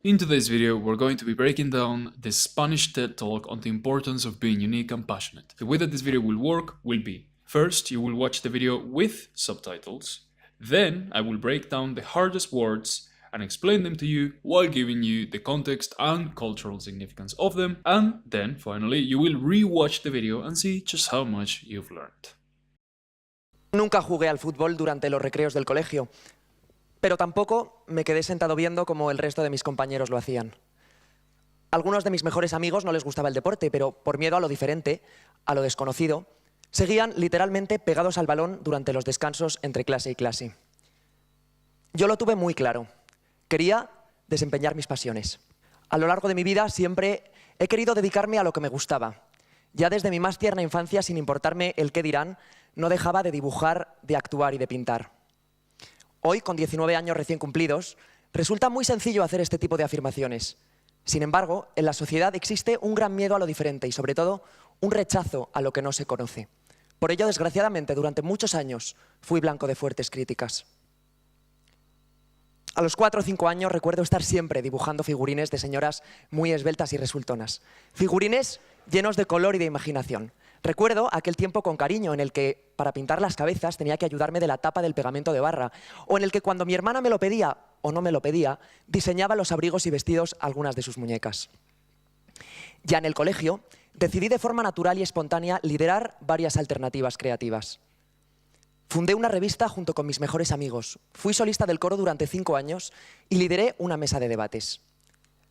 In today's video, we're going to be breaking down the Spanish TED Talk on the importance of being unique and passionate. The way that this video will work will be, first, you will watch the video with subtitles, then I will break down the hardest words and explain them to you while giving you the context and cultural significance of them, and then, finally, you will re-watch the video and see just how much you've learned. Nunca jugué al fútbol durante los recreos del colegio, pero tampoco me quedé sentado viendo como el resto de mis compañeros lo hacían. A algunos de mis mejores amigos no les gustaba el deporte, pero por miedo a lo diferente, a lo desconocido, seguían literalmente pegados al balón durante los descansos entre clase y clase. Yo lo tuve muy claro. Quería desempeñar mis pasiones. A lo largo de mi vida siempre he querido dedicarme a lo que me gustaba. Ya desde mi más tierna infancia, sin importarme el qué dirán, no dejaba de dibujar, de actuar y de pintar. Hoy, con 19 años recién cumplidos, resulta muy sencillo hacer este tipo de afirmaciones. Sin embargo, en la sociedad existe un gran miedo a lo diferente y, sobre todo, un rechazo a lo que no se conoce. Por ello, desgraciadamente, durante muchos años fui blanco de fuertes críticas. A los 4 o 5 años recuerdo estar siempre dibujando figurines de señoras muy esbeltas y resultonas. Figurines llenos de color y de imaginación. Recuerdo aquel tiempo con cariño en el que, para pintar las cabezas, tenía que ayudarme de la tapa del pegamento de barra, o en el que cuando mi hermana me lo pedía o no me lo pedía, diseñaba los abrigos y vestidos a algunas de sus muñecas. Ya en el colegio, decidí de forma natural y espontánea liderar varias alternativas creativas. Fundé una revista junto con mis mejores amigos, fui solista del coro durante 5 años y lideré una mesa de debates.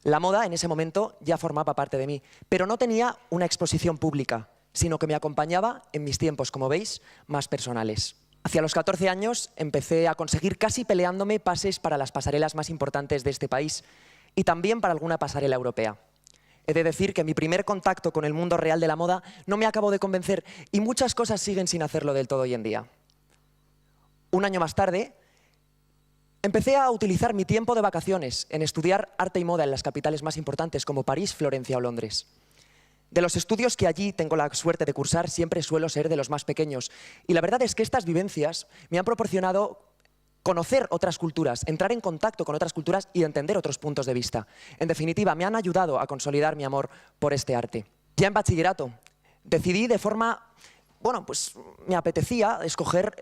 La moda en ese momento ya formaba parte de mí, pero no tenía una exposición pública, sino que me acompañaba en mis tiempos, como veis, más personales. Hacia los 14 años empecé a conseguir casi peleándome pases para las pasarelas más importantes de este país y también para alguna pasarela europea. He de decir que mi primer contacto con el mundo real de la moda no me acabó de convencer y muchas cosas siguen sin hacerlo del todo hoy en día. Un año más tarde, empecé a utilizar mi tiempo de vacaciones en estudiar arte y moda en las capitales más importantes como París, Florencia o Londres. De los estudios que allí tengo la suerte de cursar, siempre suelo ser de los más pequeños. Y la verdad es que estas vivencias me han proporcionado conocer otras culturas, entrar en contacto con otras culturas y entender otros puntos de vista. En definitiva, me han ayudado a consolidar mi amor por este arte. Ya en bachillerato, decidí de forma... Bueno, pues me apetecía escoger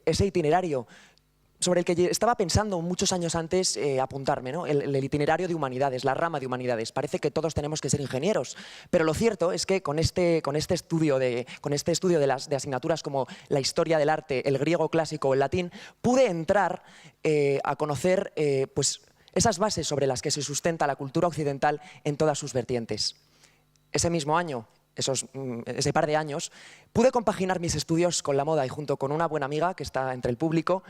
ese itinerario sobre el que estaba pensando muchos años antes apuntarme, ¿no? El itinerario de humanidades, la rama de humanidades. Parece que todos tenemos que ser ingenieros, pero lo cierto es que con este estudio de asignaturas como la historia del arte, el griego clásico o el latín, pude entrar a conocer pues, esas bases sobre las que se sustenta la cultura occidental en todas sus vertientes. Ese mismo año, ese par de años, pude compaginar mis estudios con la moda y junto con una buena amiga que está entre el público,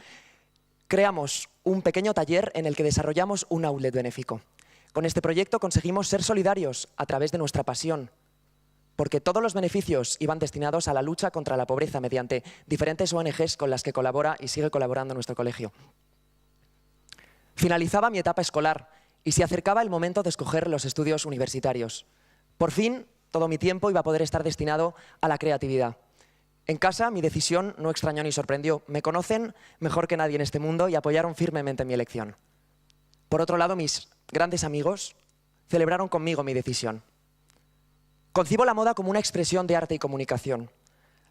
creamos un pequeño taller en el que desarrollamos un outlet benéfico. Con este proyecto conseguimos ser solidarios a través de nuestra pasión, porque todos los beneficios iban destinados a la lucha contra la pobreza mediante diferentes ONGs con las que colabora y sigue colaborando nuestro colegio. Finalizaba mi etapa escolar y se acercaba el momento de escoger los estudios universitarios. Por fin, todo mi tiempo iba a poder estar destinado a la creatividad. En casa, mi decisión no extrañó ni sorprendió. Me conocen mejor que nadie en este mundo y apoyaron firmemente mi elección. Por otro lado, mis grandes amigos celebraron conmigo mi decisión. Concibo la moda como una expresión de arte y comunicación.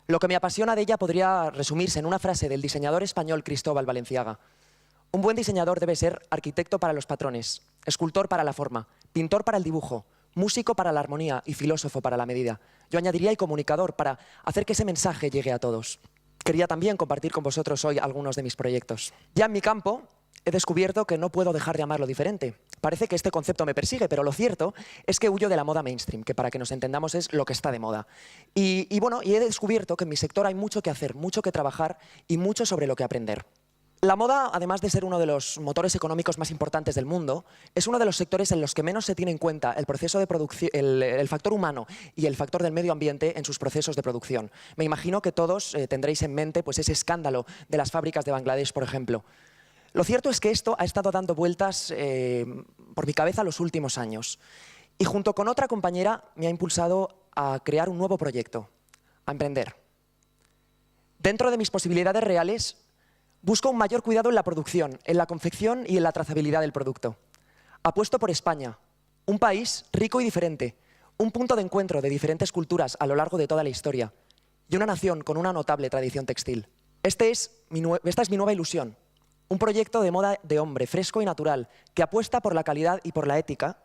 Lo que me apasiona de ella podría resumirse en una frase del diseñador español Cristóbal Valenciaga. Un buen diseñador debe ser arquitecto para los patrones, escultor para la forma, pintor para el dibujo, músico para la armonía y filósofo para la medida. Yo añadiría y comunicador para hacer que ese mensaje llegue a todos. Quería también compartir con vosotros hoy algunos de mis proyectos. Ya en mi campo he descubierto que no puedo dejar de amar lo diferente. Parece que este concepto me persigue, pero lo cierto es que huyo de la moda mainstream, que para que nos entendamos es lo que está de moda. Y he descubierto que en mi sector hay mucho que hacer, mucho que trabajar y mucho sobre lo que aprender. La moda, además de ser uno de los motores económicos más importantes del mundo, es uno de los sectores en los que menos se tiene en cuenta el proceso de producción, el factor humano y el factor del medio ambiente en sus procesos de producción. Me imagino que todos tendréis en mente pues, ese escándalo de las fábricas de Bangladesh, por ejemplo. Lo cierto es que esto ha estado dando vueltas por mi cabeza los últimos años. Y junto con otra compañera me ha impulsado a crear un nuevo proyecto, a emprender. Dentro de mis posibilidades reales, busco un mayor cuidado en la producción, en la confección y en la trazabilidad del producto. Apuesto por España, un país rico y diferente, un punto de encuentro de diferentes culturas a lo largo de toda la historia y una nación con una notable tradición textil. Esta es mi nueva ilusión, un proyecto de moda de hombre fresco y natural que apuesta por la calidad y por la ética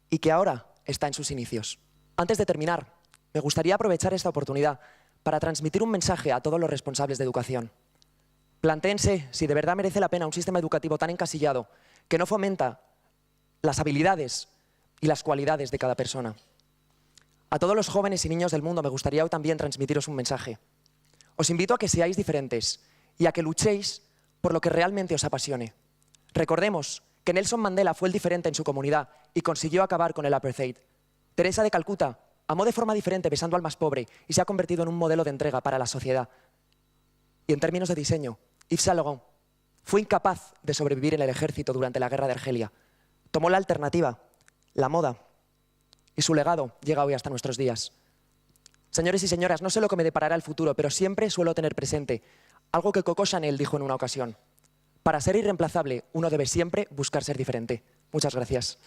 y que ahora está en sus inicios. Antes de terminar, me gustaría aprovechar esta oportunidad para transmitir un mensaje a todos los responsables de educación. Plantéense si de verdad merece la pena un sistema educativo tan encasillado que no fomenta las habilidades y las cualidades de cada persona. A todos los jóvenes y niños del mundo me gustaría también transmitiros un mensaje. Os invito a que seáis diferentes y a que luchéis por lo que realmente os apasione. Recordemos que Nelson Mandela fue el diferente en su comunidad y consiguió acabar con el apartheid. Teresa de Calcuta amó de forma diferente besando al más pobre y se ha convertido en un modelo de entrega para la sociedad. Y en términos de diseño, Yves Saint Laurent fue incapaz de sobrevivir en el ejército durante la guerra de Argelia. Tomó la alternativa, la moda, y su legado llega hoy hasta nuestros días. Señores y señoras, no sé lo que me deparará el futuro, pero siempre suelo tener presente algo que Coco Chanel dijo en una ocasión. Para ser irreemplazable, uno debe siempre buscar ser diferente. Muchas gracias.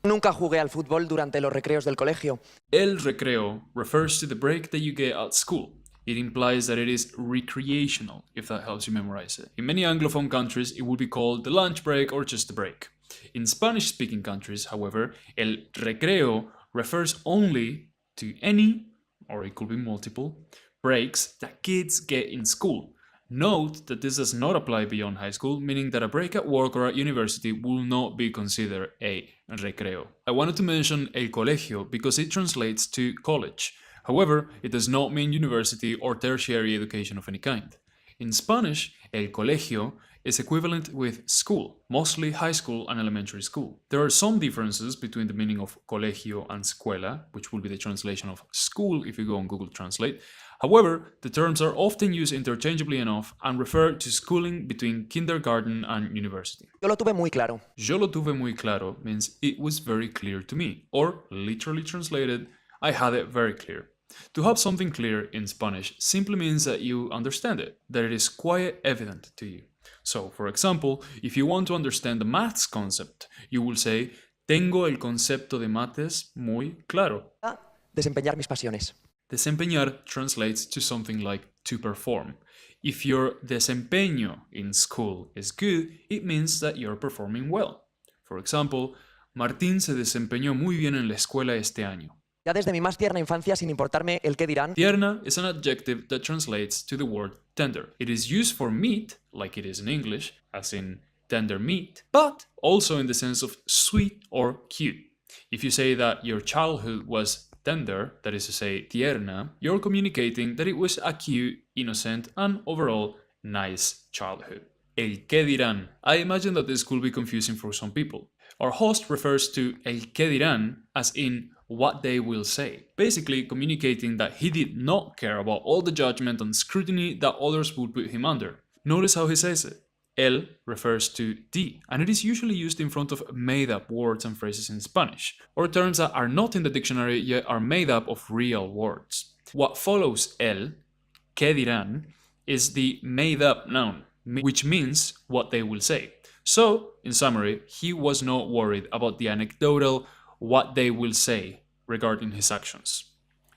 Nunca jugué al fútbol durante los recreos del colegio. El recreo refers to the break that you get at school. It implies that it is recreational, if that helps you memorize it. In many Anglophone countries, it would be called the lunch break or just the break. In Spanish-speaking countries, however, el recreo refers only to any, or it could be multiple, breaks that kids get in school. Note that this does not apply beyond high school, meaning that a break at work or at university will not be considered a recreo. I wanted to mention el colegio because it translates to college. However, it does not mean university or tertiary education of any kind. In Spanish, el colegio is equivalent with school, mostly high school and elementary school. There are some differences between the meaning of colegio and escuela, which will be the translation of school if you go on Google Translate. However, the terms are often used interchangeably enough and refer to schooling between kindergarten and university. Yo lo tuve muy claro. Yo lo tuve muy claro means it was very clear to me, or literally translated, I had it very clear. To have something clear in Spanish simply means that you understand it, that it is quite evident to you. So, for example, if you want to understand the maths concept, you will say, tengo el concepto de mates muy claro. Desempeñar mis pasiones. Desempeñar translates to something like to perform. If your desempeño in school is good, it means that you're performing well. For example, Martín se desempeñó muy bien en la escuela este año. Ya desde mi más tierna infancia, sin importarme el qué dirán, Tierna is an adjective that translates to the word tender. It is used for meat, like it is in English, as in tender meat, but also in the sense of sweet or cute. If you say that your childhood was tender, that is to say tierna, you're communicating that it was a cute, innocent, and overall nice childhood. El qué dirán. I imagine that this could be confusing for some people. Our host refers to el qué dirán as in what they will say, basically communicating that he did not care about all the judgment and scrutiny that others would put him under. Notice how he says it. El refers to ti, and it is usually used in front of made-up words and phrases in Spanish, or terms that are not in the dictionary yet are made up of real words. What follows el, qué dirán, is the made-up noun, which means what they will say. So, in summary, he was not worried about the anecdotal what they will say regarding his actions.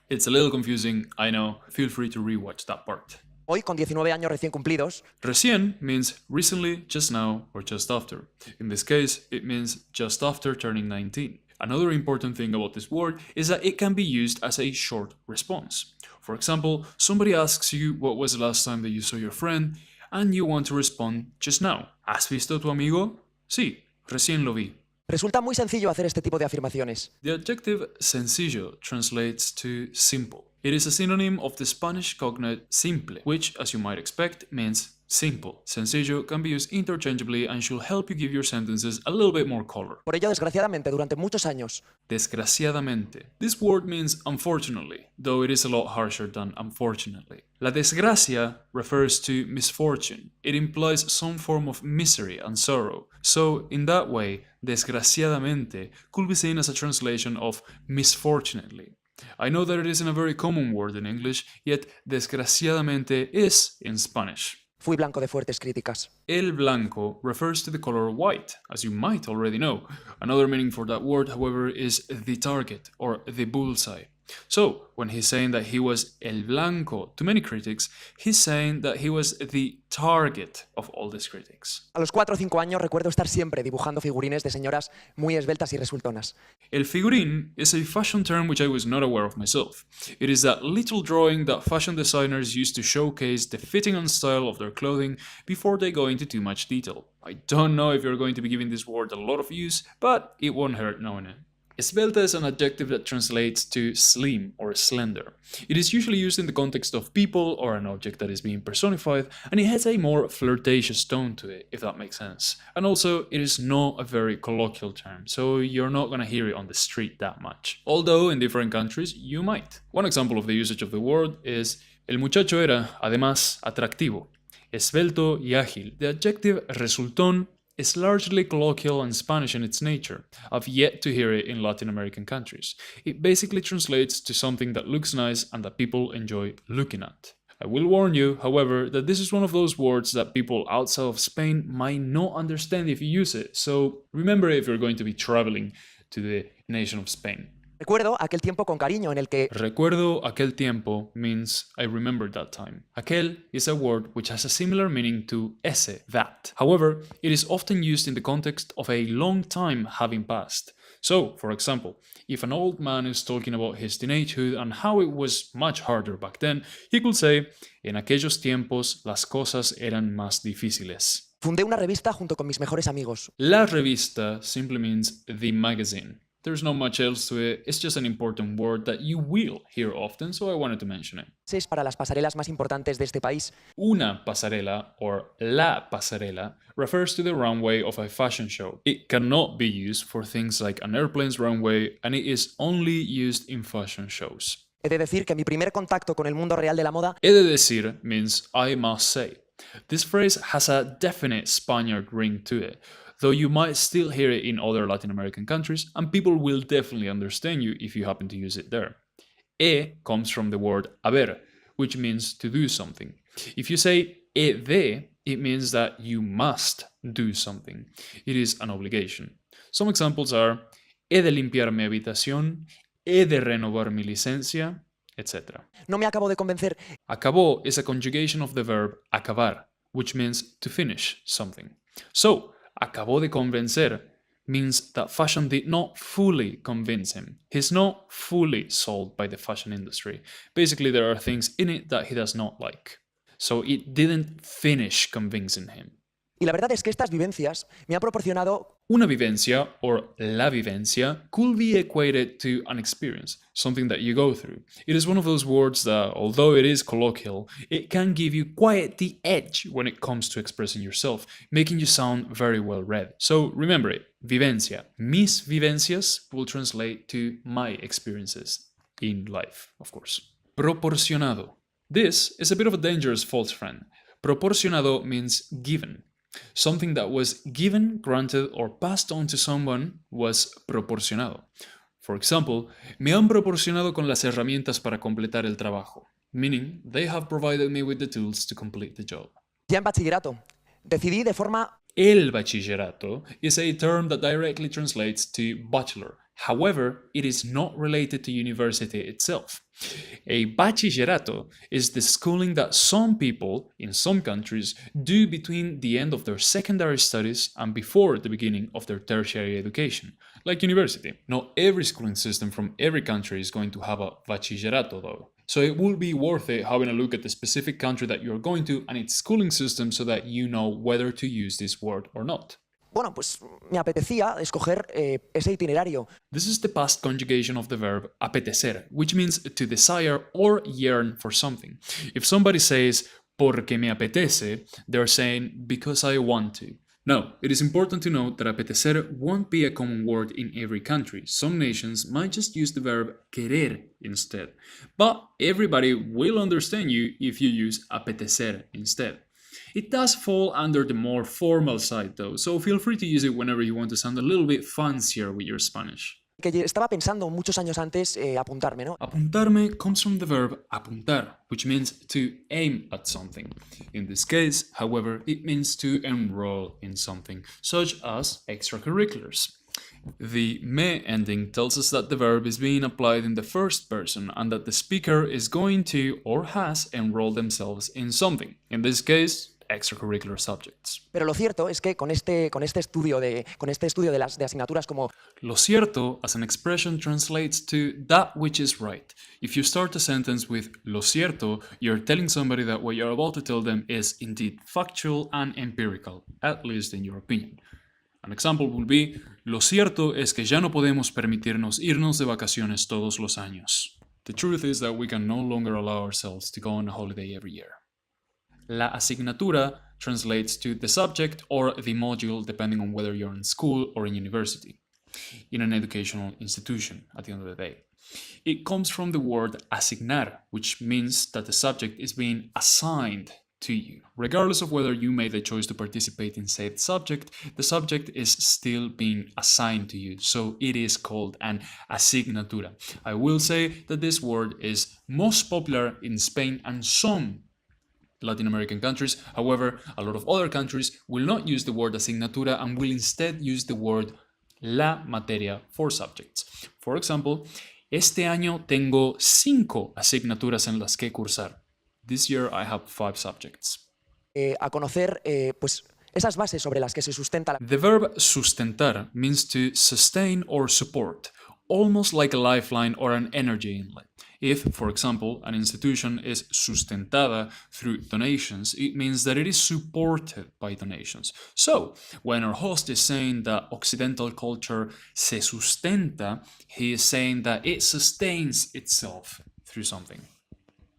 It's a little confusing, I know. Feel free to rewatch that part. hoy con 19 años recién cumplidos, Recién means recently, just now, or just after. In this case, it means just after turning 19. Another important thing about this word is that it can be used as a short response. For example, somebody asks you what was the last time that you saw your friend, and you want to respond just now. ¿Has visto a tu amigo? Sí, recién lo vi. resulta muy sencillo hacer este tipo de afirmaciones. The adjective sencillo translates to simple. It is a synonym of the Spanish cognate simple, which, as you might expect, means simple. Sencillo can be used interchangeably and should help you give your sentences a little bit more color. Por ello, desgraciadamente, durante muchos años, Desgraciadamente. This word means unfortunately, though it is a lot harsher than unfortunately. La desgracia refers to misfortune. It implies some form of misery and sorrow. So, in that way, desgraciadamente could be seen as a translation of misfortunately. I know that it isn't a very common word in English, yet desgraciadamente is in Spanish. Fui blanco de fuertes críticas. El blanco refers to the color white, as you might already know. Another meaning for that word, however, is the target or the bullseye. So, when he's saying that he was el blanco to many critics, he's saying that he was the target of all these critics. A los 4 o 5 años recuerdo estar siempre dibujando figurines de señoras muy esbeltas y resultonas. El figurín is a fashion term which I was not aware of myself. It is that little drawing that fashion designers use to showcase the fitting and style of their clothing before they go into too much detail. I don't know if you're going to be giving this word a lot of use, but it won't hurt knowing it. Esbelta is an adjective that translates to slim or slender. It is usually used in the context of people or an object that is being personified, and it has a more flirtatious tone to it, if that makes sense. And also, it is not a very colloquial term, so you're not gonna hear it on the street that much. Although, in different countries, you might. One example of the usage of the word is El muchacho era, además, atractivo, esbelto y ágil. The adjective resultón is largely colloquial and Spanish in its nature. I've yet to hear it in Latin American countries. It basically translates to something that looks nice and that people enjoy looking at. I will warn you, however, that this is one of those words that people outside of Spain might not understand if you use it, so remember it if you're going to be traveling to the nation of Spain. Recuerdo aquel tiempo con cariño en el que Recuerdo aquel tiempo means I remembered that time. Aquel is a word which has a similar meaning to ese, that. However, it is often used in the context of a long time having passed. So, for example, if an old man is talking about his teenagehood and how it was much harder back then, he could say, en aquellos tiempos las cosas eran más difíciles. fundé una revista junto con mis mejores amigos. La revista simply means the magazine. There's not much else to it, it's just an important word that you will hear often, so I wanted to mention it. Es para las pasarelas más importantes de este país. Una pasarela or la pasarela refers to the runway of a fashion show. It cannot be used for things like an airplane's runway, and it is only used in fashion shows. He de decir que mi primer contacto con el mundo real de la moda He de decir means I must say. This phrase has a definite Spaniard ring to it, though you might still hear it in other Latin American countries, and people will definitely understand you if you happen to use it there. Comes from the word haber, which means to do something. If you say de, it means that you must do something. It is an obligation. Some examples are he de limpiar mi habitación, he de renovar mi licencia, etc. no me acabo de convencer. Acabó is a conjugation of the verb acabar, which means to finish something. So, acabó de convencer means that fashion did not fully convince him. He's not fully sold by the fashion industry. Basically, there are things in it that he does not like. So it didn't finish convincing him. Y la verdad es que estas vivencias me han proporcionado Una vivencia, or la vivencia, could be equated to an experience, something that you go through. It is one of those words that, although it is colloquial, it can give you quite the edge when it comes to expressing yourself, making you sound very well read. So remember it, vivencia. Mis vivencias will translate to my experiences in life, of course. Proporcionado. This is a bit of a dangerous false friend. Proporcionado means given. Something that was given, granted, or passed on to someone was proporcionado. For example, me han proporcionado con las herramientas para completar el trabajo, meaning they have provided me with the tools to complete the job. ya en bachillerato. Decidí de forma El bachillerato is a term that directly translates to bachelor. However, it is not related to university itself. A bachillerato is the schooling that some people in some countries do between the end of their secondary studies and before the beginning of their tertiary education, like university. Not every schooling system from every country is going to have a bachillerato though. So it will be worth it having a look at the specific country that you're going to and its schooling system so that you know whether to use this word or not. Bueno, pues me apetecía escoger ese itinerario. This is the past conjugation of the verb apetecer, which means to desire or yearn for something. If somebody says porque me apetece, they're saying because I want to. Now, it is important to note that apetecer won't be a common word in every country. Some nations might just use the verb querer instead. But everybody will understand you if you use apetecer instead. It does fall under the more formal side though, so feel free to use it whenever you want to sound a little bit fancier with your Spanish. que estaba pensando muchos años antes apuntarme, ¿no? Apuntarme comes from the verb apuntar, which means to aim at something. In this case, however, it means to enroll in something, such as extracurriculars. The me ending tells us that the verb is being applied in the first person and that the speaker is going to or has enrolled themselves in something. In this case, extracurricular subjects. Pero lo cierto es que con este estudio de asignaturas como Lo cierto as an expression translates to that which is right. If you start a sentence with lo cierto, you're telling somebody that what you're about to tell them is indeed factual and empirical, at least in your opinion. An example would be, lo cierto es que ya no podemos permitirnos irnos de vacaciones todos los años. The truth is that we can no longer allow ourselves to go on a holiday every year. La asignatura translates to the subject or the module depending on whether you're in school or in university, in an educational institution at the end of the day. It comes from the word asignar, which means that the subject is being assigned to you. Regardless of whether you made the choice to participate in said subject, the subject is still being assigned to you, so it is called an asignatura. I will say that this word is most popular in Spain and some Latin American countries. However, a lot of other countries will not use the word asignatura and will instead use the word la materia for subjects. For example, este año tengo 5 asignaturas en las que cursar. This year I have 5 subjects. a conocer pues esas bases sobre las que se sustenta The verb sustentar means to sustain or support, almost like a lifeline or an energy inlet. If, for example, an institution is sustentada through donations, it means that it is supported by donations. So, when our host is saying that Occidental culture se sustenta, he is saying that it sustains itself through something.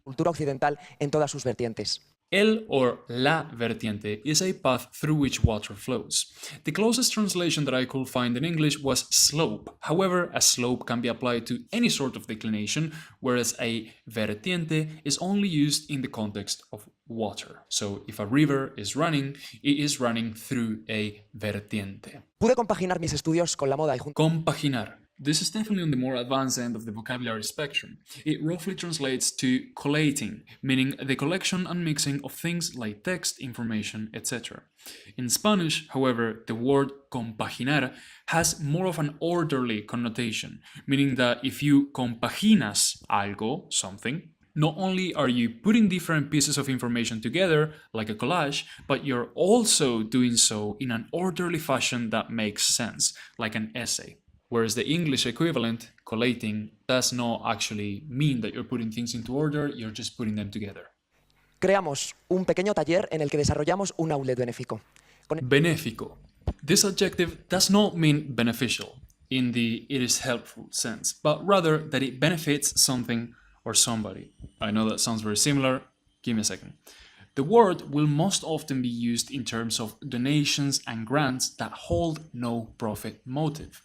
cultura occidental en todas sus vertientes. El or la vertiente is a path through which water flows. The closest translation that I could find in English was slope. However, a slope can be applied to any sort of declination, whereas a vertiente is only used in the context of water. So if a river is running, it is running through a vertiente. Pude compaginar mis estudios con la moda y Compaginar. This is definitely on the more advanced end of the vocabulary spectrum. It roughly translates to collating, meaning the collection and mixing of things like text, information, etc. In Spanish, however, the word compaginar has more of an orderly connotation, meaning that if you compaginas algo, something, not only are you putting different pieces of information together, like a collage, but you're also doing so in an orderly fashion that makes sense, like an essay. Whereas the English equivalent, collating, does not actually mean that you're putting things into order, you're just putting them together. creamos un pequeño taller en el que desarrollamos un outlet benéfico. Benéfico. This adjective does not mean beneficial in the it is helpful sense, but rather that it benefits something or somebody. I know that sounds very similar. Give me a second. The word will most often be used in terms of donations and grants that hold no profit motive.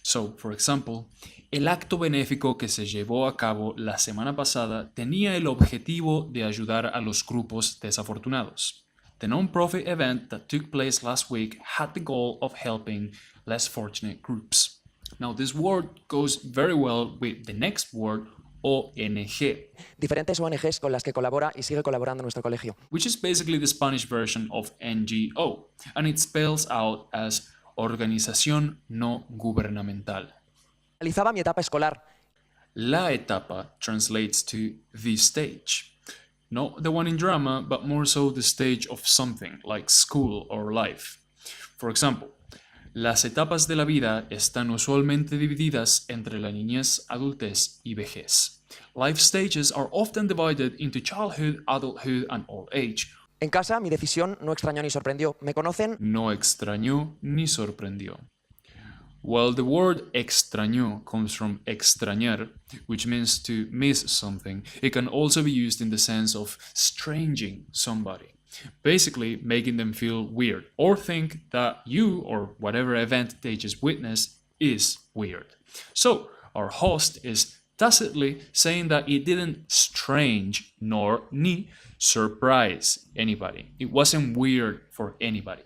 So, for example, el acto benéfico que se llevó a cabo la semana pasada tenía el objetivo de ayudar a los grupos desafortunados. The non-profit event that took place last week had the goal of helping less fortunate groups. Now, this word goes very well with the next word, ONG, Diferentes ONGs con las que colabora y sigue colaborando nuestro colegio. which is basically the Spanish version of NGO, and it spells out as Organización No Gubernamental. Realizaba mi etapa escolar. La etapa translates to the stage. Not the one in drama, but more so the stage of something, like school or life. For example, las etapas de la vida están usualmente divididas entre la niñez, adultez y vejez. Life stages are often divided into childhood, adulthood, and old age. En casa, mi decisión no extrañó ni sorprendió. Me conocen No extrañó ni sorprendió. While the word extrañó comes from extrañar, which means to miss something, it can also be used in the sense of stranging somebody, basically making them feel weird or think that you or whatever event they just witnessed is weird. So, our host is tacitly saying that it didn't strange nor ni surprise anybody. It wasn't weird for anybody.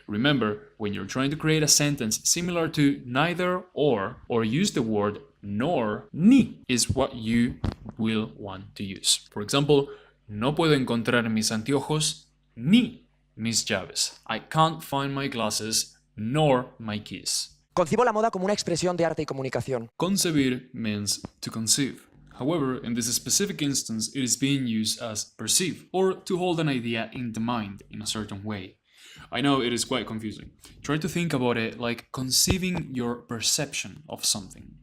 Remember, when you're trying to create a sentence similar to neither or use the word nor, ni is what you will want to use. For example, no puedo encontrar mis anteojos ni mis llaves. I can't find my glasses nor my keys. Concibo la moda como una expresión de arte y comunicación. Concebir means to conceive. However, in this specific instance, it is being used as perceive, or to hold an idea in the mind in a certain way. I know it is quite confusing. Try to think about it like conceiving your perception of something.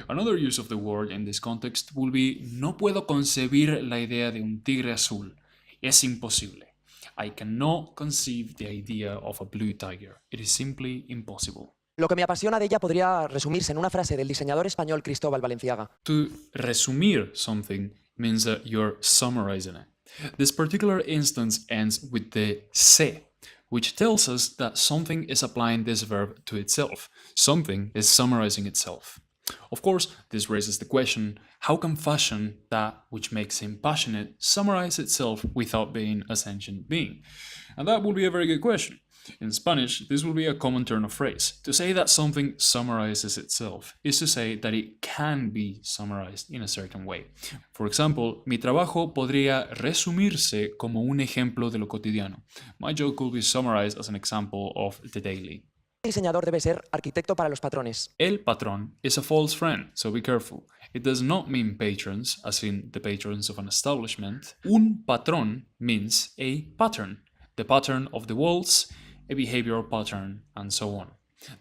Another use of the word in this context will be no puedo concebir la idea de un tigre azul. Es imposible. I cannot conceive the idea of a blue tiger. It is simply impossible. Lo que me apasiona de ella podría resumirse en una frase del diseñador español Cristóbal Valenciaga. To resumir something means that you're summarizing it. This particular instance ends with the se, which tells us that something is applying this verb to itself. Something is summarizing itself. Of course, this raises the question, how can fashion, that which makes him passionate, summarize itself without being a sentient being? And that would be a very good question. In Spanish, this will be a common turn of phrase. To say that something summarizes itself is to say that it can be summarized in a certain way. For example, mi trabajo podría resumirse como un ejemplo de lo cotidiano. My job could be summarized as an example of the daily. El diseñador debe ser arquitecto para los patrones. El patrón is a false friend, so be careful. It does not mean patrons, as in the patrons of an establishment. Un patrón means a pattern. The pattern of the walls, a behavioral pattern, and so on.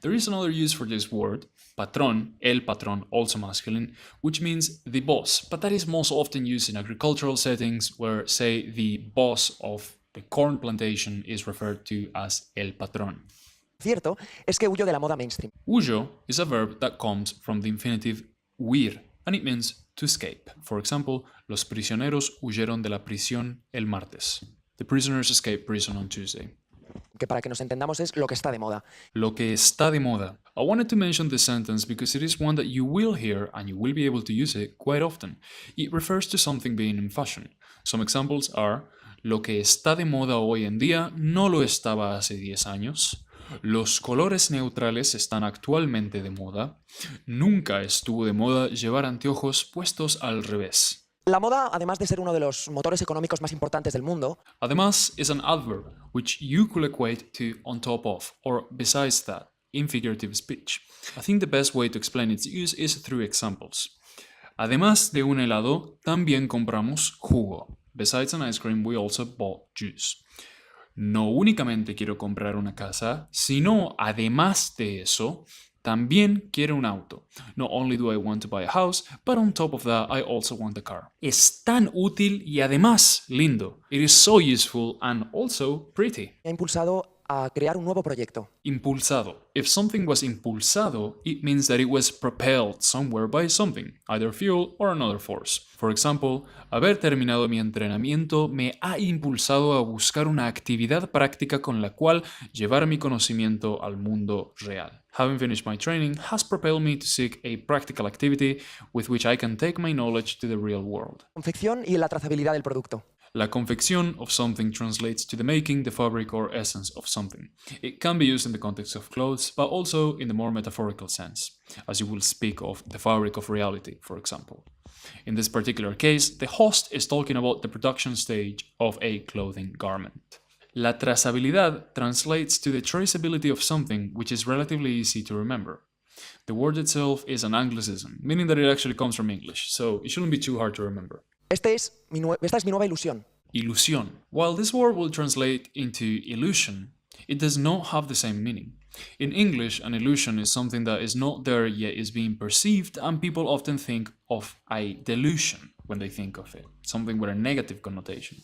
There is another use for this word, patrón, el patrón, also masculine, which means the boss, but that is most often used in agricultural settings where, say, the boss of the corn plantation is referred to as el patrón. Cierto es que huyo de la moda mainstream. Huyo is a verb that comes from the infinitive huir, and it means to escape. For example, los prisioneros huyeron de la prisión el martes. The prisoners escaped prison on Tuesday. Que para que nos entendamos es lo que está de moda. Lo que está de moda. I wanted to mention this sentence because it is one that you will hear and you will be able to use it quite often. It refers to something being in fashion. Some examples are, lo que está de moda hoy en día no lo estaba hace 10 años. Los colores neutrales están actualmente de moda. Nunca estuvo de moda llevar anteojos puestos al revés. La moda, además de ser uno de los motores económicos más importantes del mundo, Además is an adverb which you could equate to on top of or besides that in figurative speech. I think the best way to explain its use is through examples. Además de un helado, también compramos jugo. Besides an ice cream, we also bought juice. No únicamente quiero comprar una casa, sino además de eso, también quiero un auto. Not only do I want to buy a house, but on top of that, I also want a car. Es tan útil y además lindo. It is so useful and also pretty. me ha impulsado a crear un nuevo proyecto. Impulsado. If something was impulsado, it means that it was propelled somewhere by something, either fuel or another force. For example, haber terminado mi entrenamiento me ha impulsado a buscar una actividad práctica con la cual llevar mi conocimiento al mundo real. Having finished my training has propelled me to seek a practical activity with which I can take my knowledge to the real world. Confección y la trazabilidad del producto. La confección of something translates to the making, the fabric, or essence of something. It can be used in the context of clothes, but also in the more metaphorical sense, as you will speak of the fabric of reality, for example. In this particular case, the host is talking about the production stage of a clothing garment. La trazabilidad translates to the traceability of something, which is relatively easy to remember. The word itself is an Anglicism, meaning that it actually comes from English, so it shouldn't be too hard to remember. Esta es mi nueva ilusión. Ilusión. While this word will translate into illusion, it does not have the same meaning. In English, an illusion is something that is not there yet is being perceived, and people often think of a delusion when they think of it, something with a negative connotation.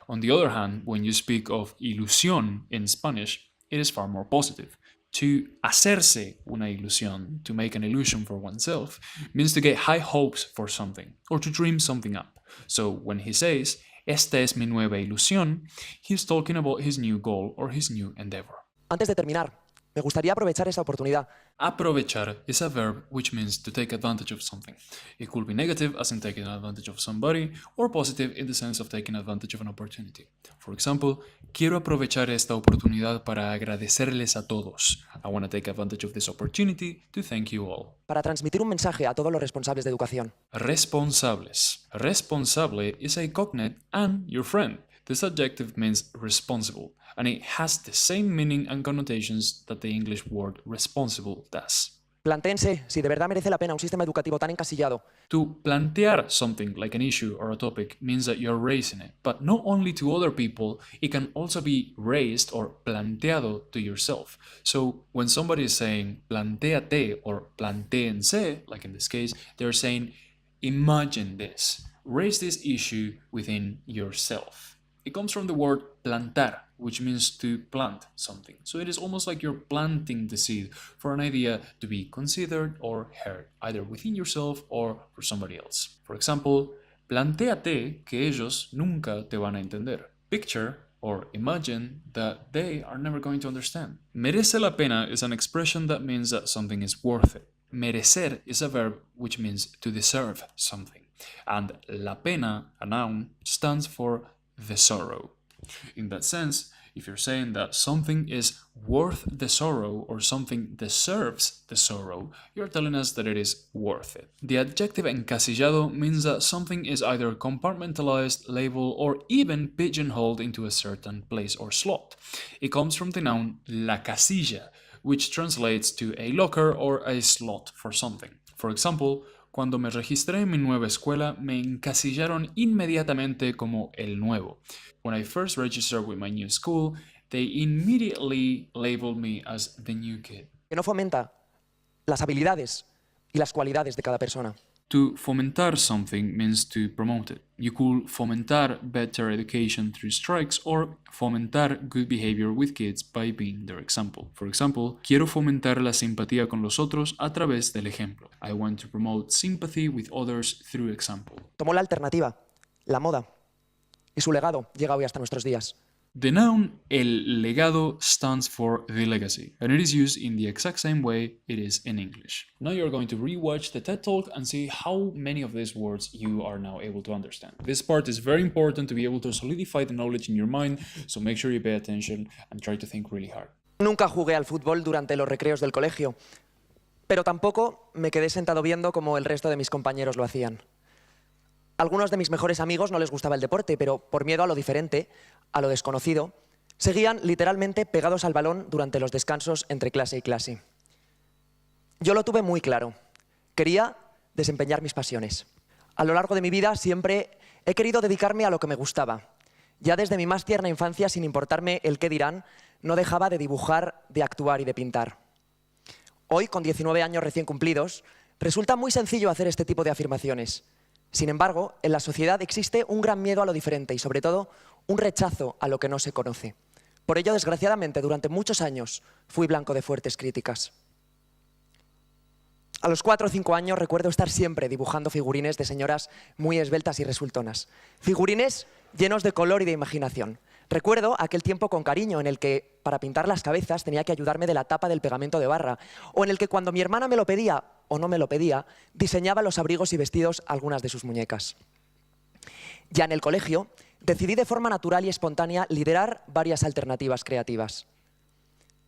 On the other hand, when you speak of ilusión in Spanish, it is far more positive. To hacerse una ilusión, to make an illusion for oneself, means to get high hopes for something, or to dream something up. So when he says, esta es mi nueva ilusión, he's talking about his new goal or his new endeavor. Antes de terminar, Me gustaría aprovechar esta oportunidad. Aprovechar is a verb which means to take advantage of something. It could be negative, as in taking advantage of somebody, or positive in the sense of taking advantage of an opportunity. For example, quiero aprovechar esta oportunidad para agradecerles a todos. I want to take advantage of this opportunity to thank you all. Para transmitir un mensaje a todos los responsables de educación. Responsables. Responsable is a cognate and your friend. This adjective means responsible, and it has the same meaning and connotations that the English word responsible does. Plantéense si de verdad merece la pena un sistema educativo tan encasillado. To plantear something like an issue or a topic means that you're raising it, but not only to other people, it can also be raised or planteado to yourself. So when somebody is saying plantéate or plantéense, like in this case, they're saying imagine this, raise this issue within yourself. It comes from the word plantar, which means to plant something. So it is almost like you're planting the seed for an idea to be considered or heard, either within yourself or for somebody else. For example, plantéate que ellos nunca te van a entender. Picture or imagine that they are never going to understand. Merece la pena is an expression that means that something is worth it. Merecer is a verb which means to deserve something. And la pena, a noun, stands for the sorrow. In that sense, if you're saying that something is worth the sorrow or something deserves the sorrow, you're telling us that it is worth it. The adjective encasillado means that something is either compartmentalized, labeled, or even pigeonholed into a certain place or slot. It comes from the noun la casilla, which translates to a locker or a slot for something. For example, cuando me registré en mi nueva escuela, me encasillaron inmediatamente como el nuevo. When I first registered with my new school, they immediately labeled me as the new kid. Que no fomenta las habilidades y las cualidades de cada persona. To fomentar something means to promote it. You could fomentar better education through strikes or fomentar good behavior with kids by being their example. For example, quiero fomentar la simpatía con los otros a través del ejemplo. I want to promote sympathy with others through example. Tomó la alternativa, la moda, y su legado llega hoy hasta nuestros días. The noun el legado stands for the legacy, and it is used in the exact same way it is in English. Now you're going to rewatch the TED Talk and see how many of these words you are now able to understand. This part is very important to be able to solidify the knowledge in your mind, so make sure you pay attention and try to think really hard. Nunca jugué al fútbol durante los recreos del colegio, pero tampoco me quedé sentado viendo como el resto de mis compañeros lo hacían. A algunos de mis mejores amigos no les gustaba el deporte, pero por miedo a lo diferente, a lo desconocido, seguían literalmente pegados al balón durante los descansos entre clase y clase. Yo lo tuve muy claro. Quería desempeñar mis pasiones. A lo largo de mi vida siempre he querido dedicarme a lo que me gustaba. Ya desde mi más tierna infancia, sin importarme el qué dirán, no dejaba de dibujar, de actuar y de pintar. Hoy, con 19 años recién cumplidos, resulta muy sencillo hacer este tipo de afirmaciones. Sin embargo, en la sociedad existe un gran miedo a lo diferente y, sobre todo, un rechazo a lo que no se conoce. Por ello, desgraciadamente, durante muchos años fui blanco de fuertes críticas. A los 4 o 5 años recuerdo estar siempre dibujando figurines de señoras muy esbeltas y resultonas. Figurines llenos de color y de imaginación. Recuerdo aquel tiempo con cariño en el que, para pintar las cabezas, tenía que ayudarme de la tapa del pegamento de barra, o en el que cuando mi hermana me lo pedía o no me lo pedía, diseñaba los abrigos y vestidos a algunas de sus muñecas. Ya en el colegio, decidí de forma natural y espontánea liderar varias alternativas creativas.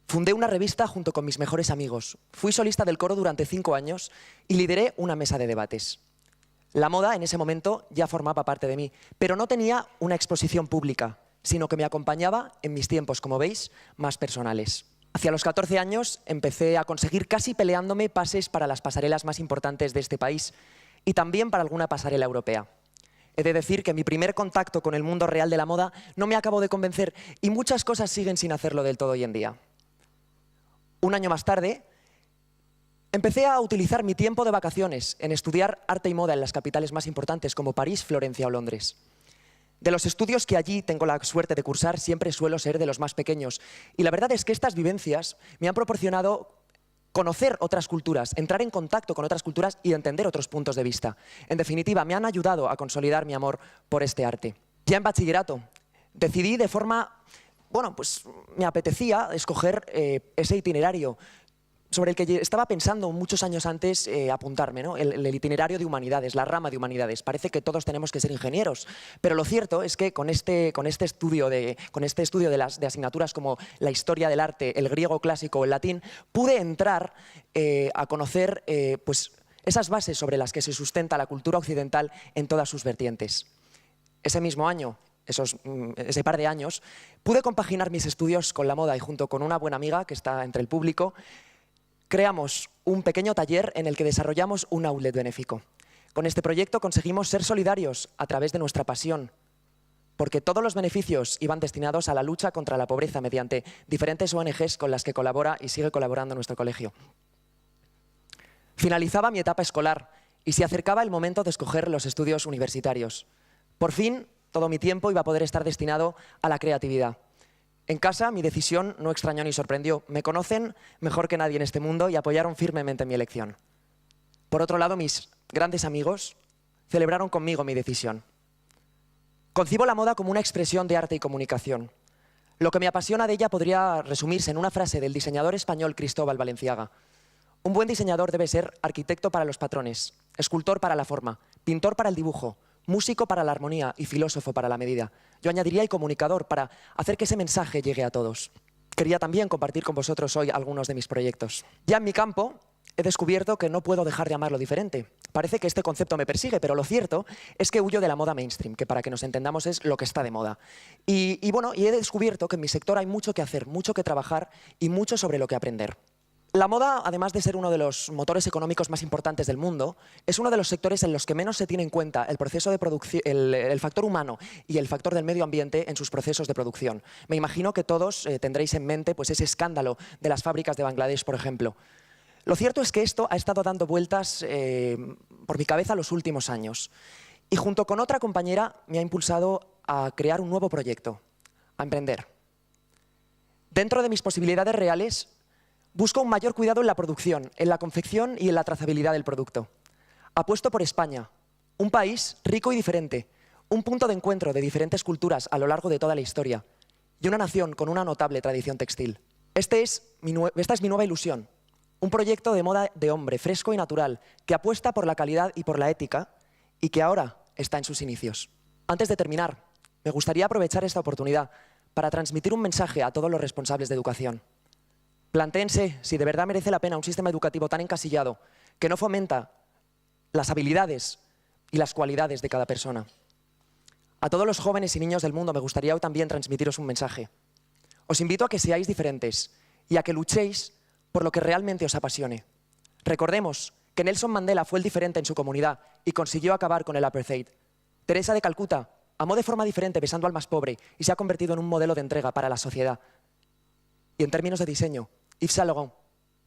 Fundé una revista junto con mis mejores amigos, fui solista del coro durante 5 años y lideré una mesa de debates. La moda en ese momento ya formaba parte de mí, pero no tenía una exposición pública, sino que me acompañaba en mis tiempos, como veis, más personales. Hacia los 14 años empecé a conseguir casi peleándome pases para las pasarelas más importantes de este país y también para alguna pasarela europea. He de decir que mi primer contacto con el mundo real de la moda no me acabó de convencer y muchas cosas siguen sin hacerlo del todo hoy en día. Un año más tarde, empecé a utilizar mi tiempo de vacaciones en estudiar arte y moda en las capitales más importantes como París, Florencia o Londres. De los estudios que allí tengo la suerte de cursar, siempre suelo ser de los más pequeños. Y la verdad es que estas vivencias me han proporcionado conocer otras culturas, entrar en contacto con otras culturas y entender otros puntos de vista. En definitiva, me han ayudado a consolidar mi amor por este arte. Ya en bachillerato, decidí de forma bueno, pues me apetecía escoger ese itinerario sobre el que estaba pensando muchos años antes apuntarme, ¿no? El itinerario de humanidades, la rama de humanidades. Parece que todos tenemos que ser ingenieros, pero lo cierto es que con este estudio de asignaturas como la historia del arte, el griego clásico o el latín, pude entrar a conocer pues, esas bases sobre las que se sustenta la cultura occidental en todas sus vertientes. Ese mismo año, ese par de años, pude compaginar mis estudios con la moda y junto con una buena amiga que está entre el público, creamos un pequeño taller en el que desarrollamos un outlet benéfico. Con este proyecto conseguimos ser solidarios a través de nuestra pasión, porque todos los beneficios iban destinados a la lucha contra la pobreza mediante diferentes ONGs con las que colabora y sigue colaborando nuestro colegio. Finalizaba mi etapa escolar y se acercaba el momento de escoger los estudios universitarios. Por fin, todo mi tiempo iba a poder estar destinado a la creatividad. En casa, mi decisión no extrañó ni sorprendió. Me conocen mejor que nadie en este mundo y apoyaron firmemente mi elección. Por otro lado, mis grandes amigos celebraron conmigo mi decisión. Concibo la moda como una expresión de arte y comunicación. Lo que me apasiona de ella podría resumirse en una frase del diseñador español Cristóbal Valenciaga. Un buen diseñador debe ser arquitecto para los patrones, escultor para la forma, pintor para el dibujo, músico para la armonía y filósofo para la medida. Yo añadiría y comunicador para hacer que ese mensaje llegue a todos. Quería también compartir con vosotros hoy algunos de mis proyectos. Ya en mi campo he descubierto que no puedo dejar de amarlo diferente. Parece que este concepto me persigue, pero lo cierto es que huyo de la moda mainstream, que para que nos entendamos es lo que está de moda. Y he descubierto que en mi sector hay mucho que hacer, mucho que trabajar y mucho sobre lo que aprender. La moda, además de ser uno de los motores económicos más importantes del mundo, es uno de los sectores en los que menos se tiene en cuenta el proceso de producción, el factor humano y el factor del medio ambiente en sus procesos de producción. Me imagino que todos tendréis en mente pues, ese escándalo de las fábricas de Bangladesh, por ejemplo. Lo cierto es que esto ha estado dando vueltas por mi cabeza los últimos años. Y junto con otra compañera me ha impulsado a crear un nuevo proyecto, a emprender. Dentro de mis posibilidades reales, busco un mayor cuidado en la producción, en la confección y en la trazabilidad del producto. Apuesto por España, un país rico y diferente, un punto de encuentro de diferentes culturas a lo largo de toda la historia y una nación con una notable tradición textil. Esta es mi nueva ilusión, un proyecto de moda de hombre fresco y natural que apuesta por la calidad y por la ética y que ahora está en sus inicios. Antes de terminar, me gustaría aprovechar esta oportunidad para transmitir un mensaje a todos los responsables de educación. Plantéense si de verdad merece la pena un sistema educativo tan encasillado que no fomenta las habilidades y las cualidades de cada persona. A todos los jóvenes y niños del mundo me gustaría hoy también transmitiros un mensaje. Os invito a que seáis diferentes y a que luchéis por lo que realmente os apasione. Recordemos que Nelson Mandela fue el diferente en su comunidad y consiguió acabar con el apartheid. Teresa de Calcuta amó de forma diferente besando al más pobre y se ha convertido en un modelo de entrega para la sociedad. Y en términos de diseño, Yves Saint Laurent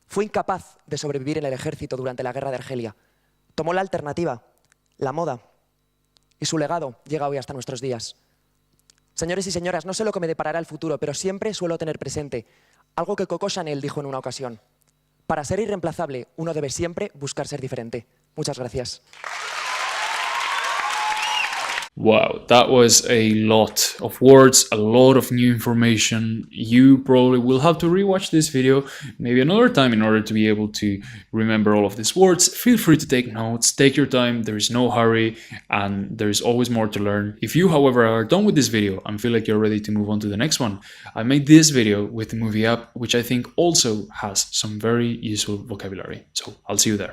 fue incapaz de sobrevivir en el ejército durante la guerra de Argelia. Tomó la alternativa, la moda, y su legado llega hoy hasta nuestros días. Señores y señoras, no sé lo que me deparará el futuro, pero siempre suelo tener presente algo que Coco Chanel dijo en una ocasión. Para ser irreemplazable, uno debe siempre buscar ser diferente. Muchas gracias. Wow, that was a lot of words, a lot of new information. You probably will have to rewatch this video maybe another time in order to be able to remember all of these words. Feel free to take notes, take your time, there is no hurry, and there is always more to learn. If you, however, are done with this video and feel like you're ready to move on to the next one, I made this video with the movie app, which I think also has some very useful vocabulary. So I'll see you there.